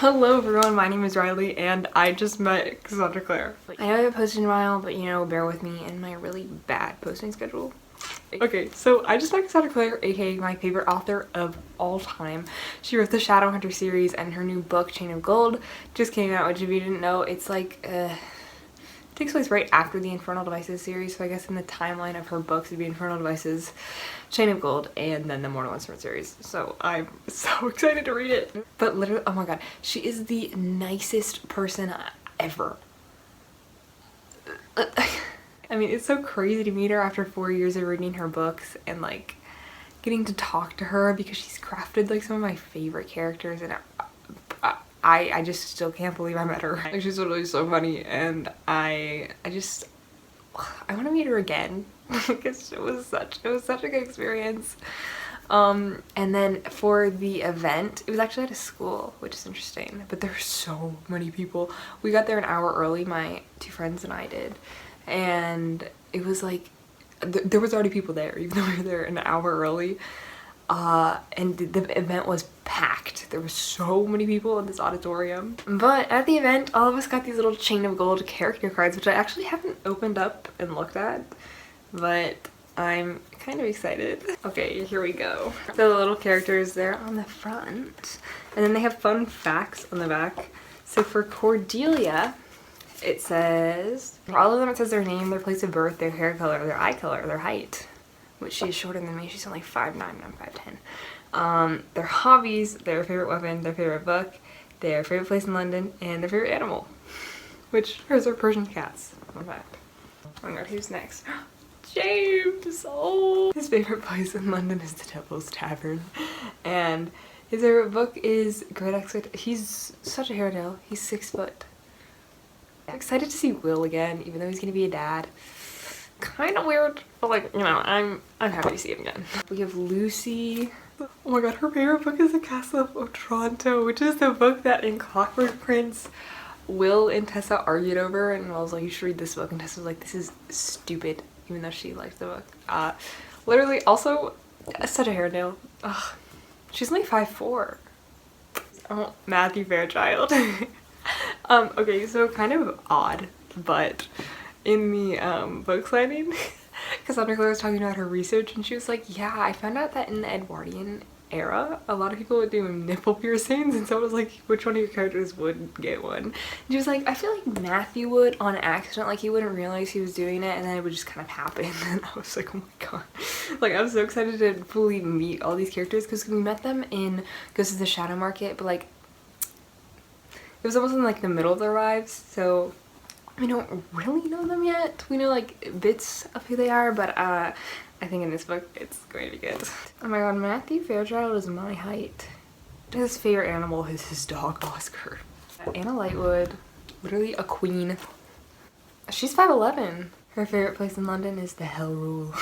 Hello everyone, my name is Riley and I just met Cassandra Clare. I know I haven't posted in a while, but you know, bear with me in my really bad posting schedule. Okay, so I just met Cassandra Clare, aka my favorite author of all time. She wrote the Shadowhunter series and her new book, Chain of Gold, just came out, which if you didn't know, it's like, it takes place right after the Infernal Devices series, so I guess in the timeline of her books it'd be Infernal Devices, Chain of Gold, and then the Mortal Instruments series. So I'm so excited to read it. But literally, oh my god, she is the nicest person ever. I mean, it's so crazy to meet her after 4 years of reading her books and like getting to talk to her because she's crafted like some of my favorite characters, and I just still can't believe I met her. Like, she's literally so funny, and I want to meet her again because it was such a good experience. And then for the event, it was actually at a school, which is interesting, but there were so many people. We got there an hour early, my two friends and I did, and it was like there was already people there even though we were there an hour early. And the event was packed. There were so many people in this auditorium. But at the event, all of us got these little Chain of Gold character cards, which I actually haven't opened up and looked at, but I'm kind of excited. Okay, here we go. The little characters there on the front, and then they have fun facts on the back. So for Cordelia, it says, for all of them it says their name, their place of birth, their hair color, their eye color, their height, which she's shorter than me. She's only 5'9" and I'm 5'10". Their hobbies, their favorite weapon, their favorite book, their favorite place in London, and their favorite animal, which hers are Persian cats. Fun fact. Oh my god, who's next? James! Oh! His favorite place in London is the Devil's Tavern, and his favorite book is Great Expectations. He's such a hairdo. He's 6 foot. I'm excited to see Will again, even though he's gonna be a dad. Kind of weird, but like, you know, I'm happy to see him again. We have Lucy. Oh my god, her favorite book is The Castle of Otranto, which is the book that in Clockwork Prince, Will and Tessa argued over, and I was like, you should read this book, and Tessa was like, this is stupid, even though she liked the book. Literally, also, such a hairdo. Ugh. She's only 5'4". Oh, Matthew Fairchild. Okay, so kind of odd, but in the book signing, Cassandra Clare was talking about her research, and she was like, yeah, I found out that in the Edwardian era, a lot of people would do nipple piercings, and so I was like, which one of your characters would get one? And she was like, I feel like Matthew would on accident, like he wouldn't realize he was doing it, and then it would just kind of happen. And I was like, oh my god. Like, I was so excited to fully meet all these characters, because we met them in Ghost of the Shadow Market, but like, it was almost in like the middle of their lives, so we don't really know them yet. We know like bits of who they are, but I think in this book it's going to be good. Oh my god, Matthew Fairchild is my height. His favorite animal is his dog Oscar. Anna Lightwood, literally a queen. She's 5'11". Her favorite place in London is the Hell Rule.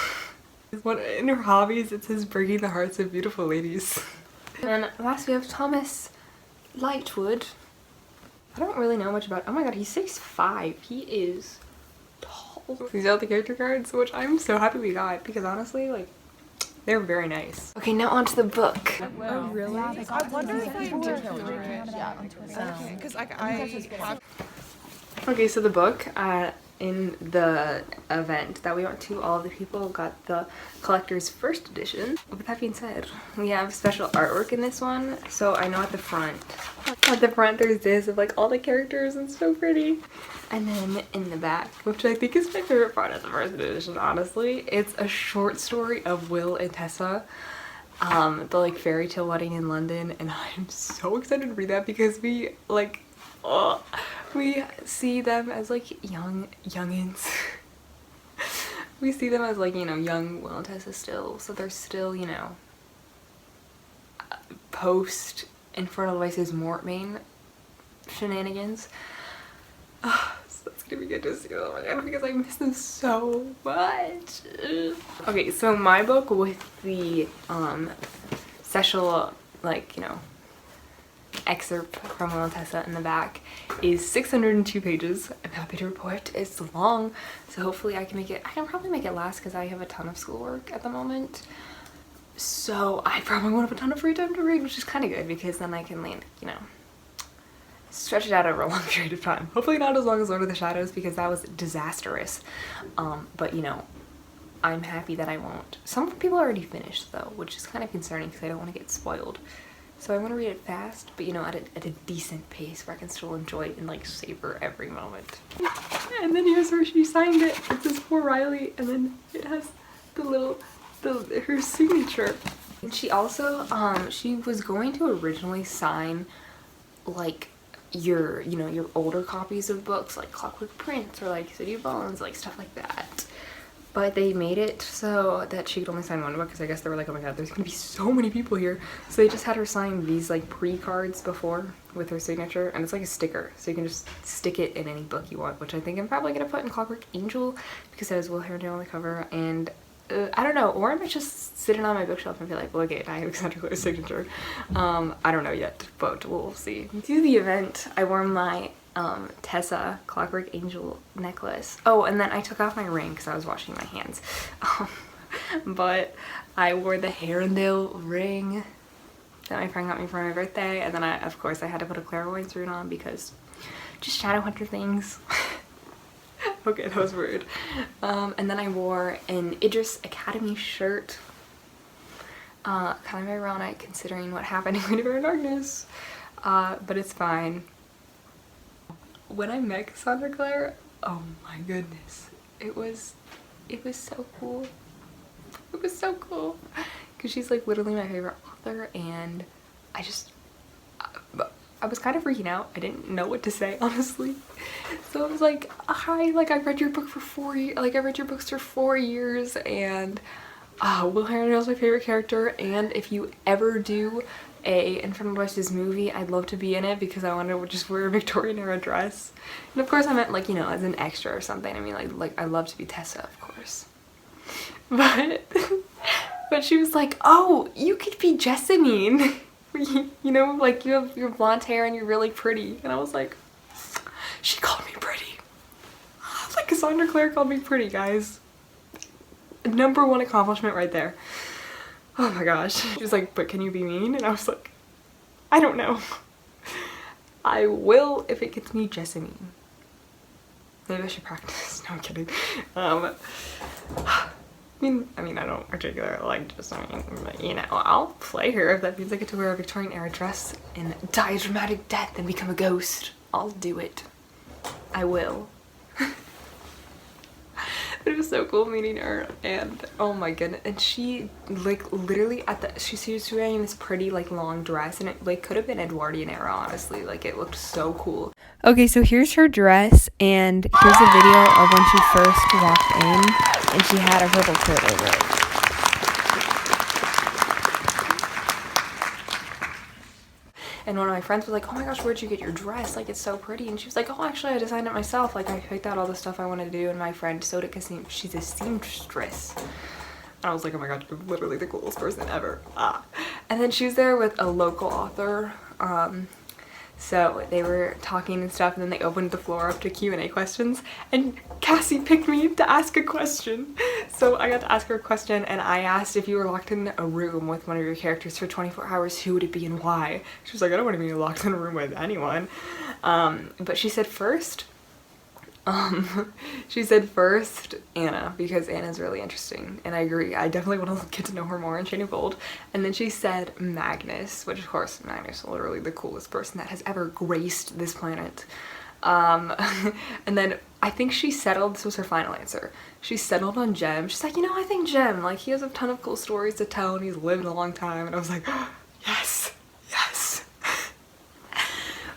In her hobbies it says breaking the hearts of beautiful ladies. And last we have Thomas Lightwood. I don't really know much about, oh my god, he's 6'5". He is tall. These are the character cards, which I'm so happy we got, because honestly, like, they're very nice. Okay, now onto the book. Oh, really? I wonder if I do because I have... Okay, so the book, in the event that we went to, all of the people got the collector's first edition. With that being said, we have special artwork in this one. So I know at the front there's this of like all the characters, and so pretty. And then in the back, which I think is my favorite part of the first edition, honestly, it's a short story of Will and Tessa, the like fairy tale wedding in London, and I'm so excited to read that because we like, we see them as like youngins. We see them as like, you know, young Will and Tessa still, so they're still, you know, post Infernal Devices Mortmain shenanigans. So that's gonna be good to see them again because I miss them so much. Okay, so my book with the special, like, you know, excerpt from Will and Tessa in the back is 602 pages. I'm happy to report it's long, so hopefully I can probably make it last because I have a ton of schoolwork at the moment. So I probably won't have a ton of free time to read, which is kind of good because then I can, like, you know, stretch it out over a long period of time. Hopefully not as long as Lord of the Shadows, because that was disastrous. But you know, I'm happy that I won't. Some people already finished though, which is kind of concerning because I don't want to get spoiled. So I want to read it fast, but you know, at a decent pace where I can still enjoy it and like savor every moment. And then here's where she signed it. It says for Riley, and then it has her signature. And she also, she was going to originally sign like your, you know, your older copies of books like Clockwork Prince or like City of Bones, like stuff like that. But they made it so that she could only sign one book because I guess they were like, oh my god, there's gonna be so many people here. So they just had her sign these like pre-cards before with her signature, and it's like a sticker, so you can just stick it in any book you want, which I think I'm probably gonna put in Clockwork Angel because it has Will Herondale on the cover, and I don't know, or I might just sit it on my bookshelf and be like, look it, I have Cassandra Clare's signature. I don't know yet, but we'll see. To the event, I wore my Tessa Clockwork Angel necklace. Oh, and then I took off my ring because I was washing my hands. But I wore the Herondale ring that my friend got me for my birthday, and then of course I had to put a clairvoyance rune on because just Shadowhunter things. Okay, that was weird. And then I wore an Idris Academy shirt. Kind of ironic considering what happened in Winter and Darkness, but it's fine. When I met Cassandra Clare, oh my goodness, it was so cool. It was so cool because she's like literally my favorite author, and I was kind of freaking out. I didn't know what to say, honestly. So I was like, hi, like I read your book for 4 years, like I read your books for 4 years, and Will Herondale's my favorite character, and if you ever do a Infernal Witches movie, I'd love to be in it because I want to just wear a Victorian era dress. And of course I meant like, you know, as an extra or something. I mean like I love to be Tessa, of course. But she was like, oh, you could be Jessamine. You know, like you have your blonde hair and you're really pretty. And I was like, she called me pretty. Like Cassandra Clare called me pretty, guys. #1 accomplishment right there. Oh my gosh. She was like, but can you be mean? And I was like, I don't know. I will if it gets me Jessamine. Maybe I should practice. No, I'm kidding. I mean, I don't particularly like Jessamine, but you know, I'll play her if that means I get to wear a Victorian era dress and die a dramatic death and become a ghost. I'll do it. I will. But it was so cool meeting her, and oh my goodness, and she like literally she was wearing this pretty like long dress, and it like could have been Edwardian era, honestly. Like it looked so cool. Okay, so here's her dress, and here's a video of when she first walked in and she had a purple coat over it. And one of my friends was like, oh my gosh, where'd you get your dress? Like, it's so pretty. And she was like, oh, actually, I designed it myself. Like, I picked out all the stuff I wanted to do. And my friend sewed it because she's a seamstress. And I was like, oh my god, you're literally the coolest person ever. And then she was there with a local author. So they were talking and stuff, and then they opened the floor up to Q&A questions, and Cassie picked me to ask a question. So I got to ask her a question, and I asked if you were locked in a room with one of your characters for 24 hours, who would it be and why? She was like, I don't want to be locked in a room with anyone. But she said first, Anna, because Anna's really interesting, and I agree. I definitely want to get to know her more in Chain of Gold. And then she said Magnus, which of course Magnus is literally the coolest person that has ever graced this planet. And then I think she settled, this was her final answer, she settled on Jem. She's like, you know, I think Jem, like, he has a ton of cool stories to tell and he's lived a long time. And I was like, oh, yes, yes.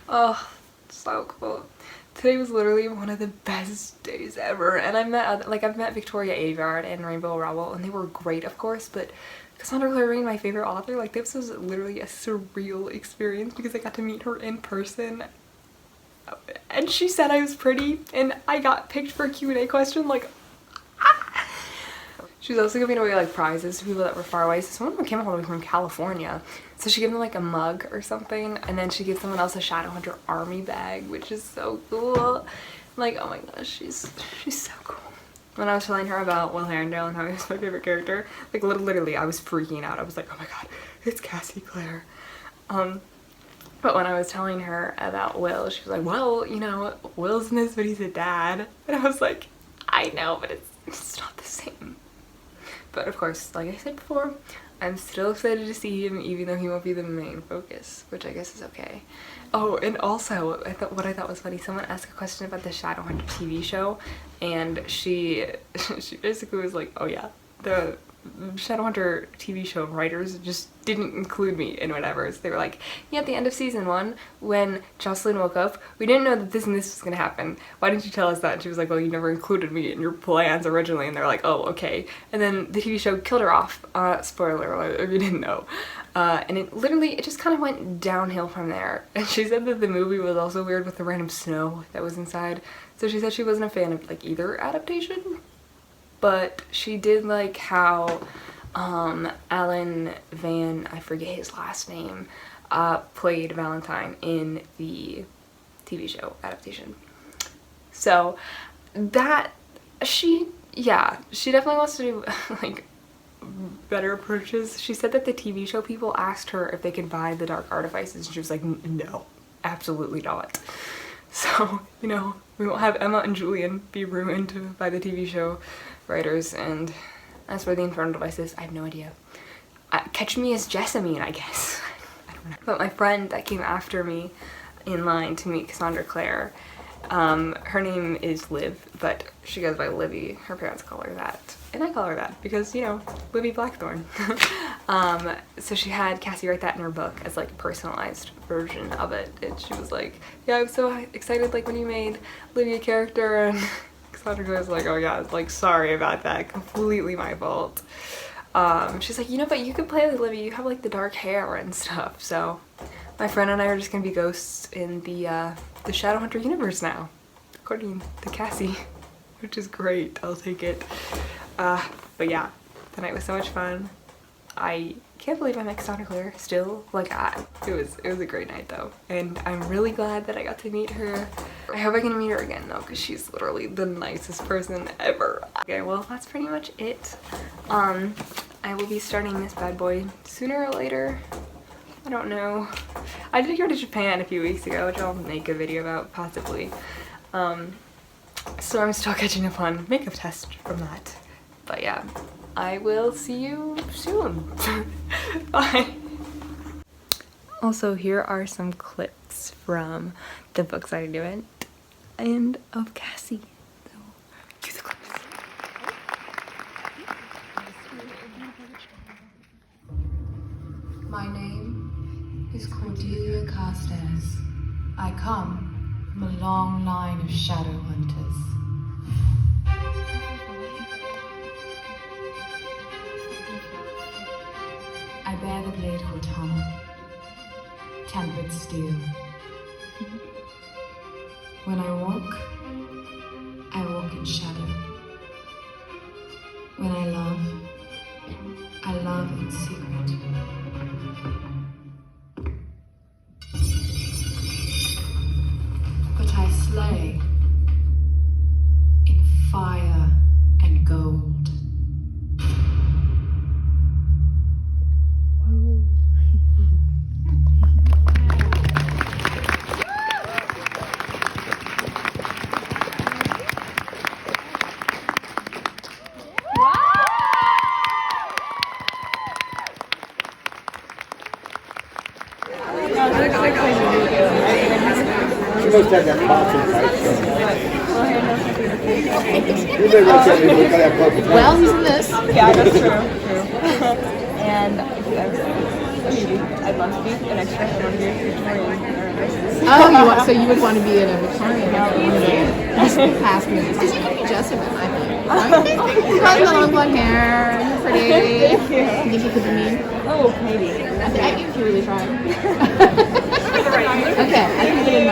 Oh, so cool. Today was literally one of the best days ever, and I've met Victoria Aveyard and Rainbow Rowell, and they were great, of course, but Cassandra Clare being my favorite author, like, this was literally a surreal experience because I got to meet her in person, and she said I was pretty, and I got picked for a Q&A question, like, She was also giving away like prizes to people that were far away. So someone came all the way from California. So she gave them like a mug or something, and then she gave someone else a Shadowhunter army bag, which is so cool. Like, oh my gosh, she's so cool. When I was telling her about Will Herondale and how he was my favorite character, like literally I was freaking out. I was like, oh my god, it's Cassie Clare. But when I was telling her about Will, she was like, well, you know, Will's in this, but he's a dad. And I was like, I know, but it's not the same. But of course, like I said before, I'm still excited to see him, even though he won't be the main focus, which I guess is okay. Oh, and also, what I thought was funny, someone asked a question about the Shadowhunter TV show, and she basically was like, oh yeah, the Shadowhunter TV show writers just didn't include me in whatever. So they were like, yeah, at the end of season 1, when Jocelyn woke up, we didn't know that this and this was gonna happen. Why didn't you tell us that? And she was like, well, you never included me in your plans originally. And they're like, oh, okay. And then the TV show killed her off. Spoiler alert if you didn't know. And it just kind of went downhill from there. And she said that the movie was also weird with the random snow that was inside. So she said she wasn't a fan of like either adaptation. But she did like how Alan Van, I forget his last name, played Valentine in the TV show adaptation. So that she definitely wants to do like better approaches. She said that the TV show people asked her if they could buy the dark artifices, and she was like, no, absolutely not. So, you know, we won't have Emma and Julian be ruined by the TV show writers. And as for the infernal devices, I have no idea. Catch me as Jessamine, I guess. I don't know. But my friend that came after me in line to meet Cassandra Clare, her name is Liv, but she goes by Livy. Her parents call her that. And I call her that because, you know, Livy Blackthorn. So she had Cassie write that in her book as like a personalized version of it. And she was like, yeah, I'm so excited like when you made Livy a character. And Cassandra was like, oh yeah, like sorry about that. Completely my fault. She's like, you know, but you could play with Livy. You have like the dark hair and stuff. So my friend and I are just gonna be ghosts in the Shadowhunter universe now, according to Cassie, which is great. I'll take it. But yeah, the night was so much fun. I can't believe I met Cassandra Clare still. Like, it was a great night though, and I'm really glad that I got to meet her. I hope I can meet her again though, because she's literally the nicest person ever. Okay, well that's pretty much it. I will be starting this bad boy sooner or later. I don't know. I did go to Japan a few weeks ago, which I'll make a video about possibly. So I'm still catching up on makeup tests from that. But yeah, I will see you soon. Bye. Also, here are some clips from the book signing event and of Cassie. So, cue the clips. My name is Cordelia Carstairs. I come from a long line of shadow hunters. I bear the blade Cortana, tempered steel. When I walk in shadow. When I love in secret. But I slay in fire and gold. She must have that popping type thing. You better go tell me what kind of popping type. Well, he's in this. Yeah, that's true. And I'd love to be an extra. I want to be a Victorian. Oh, so you would want to be in a Victorian? Just past movies. Because you could be Jessamine, I think. Right? You probably got long blonde hair. You're pretty. Thank you. You think you could be me? Oh, maybe. I think you really tried. Okay, I think you did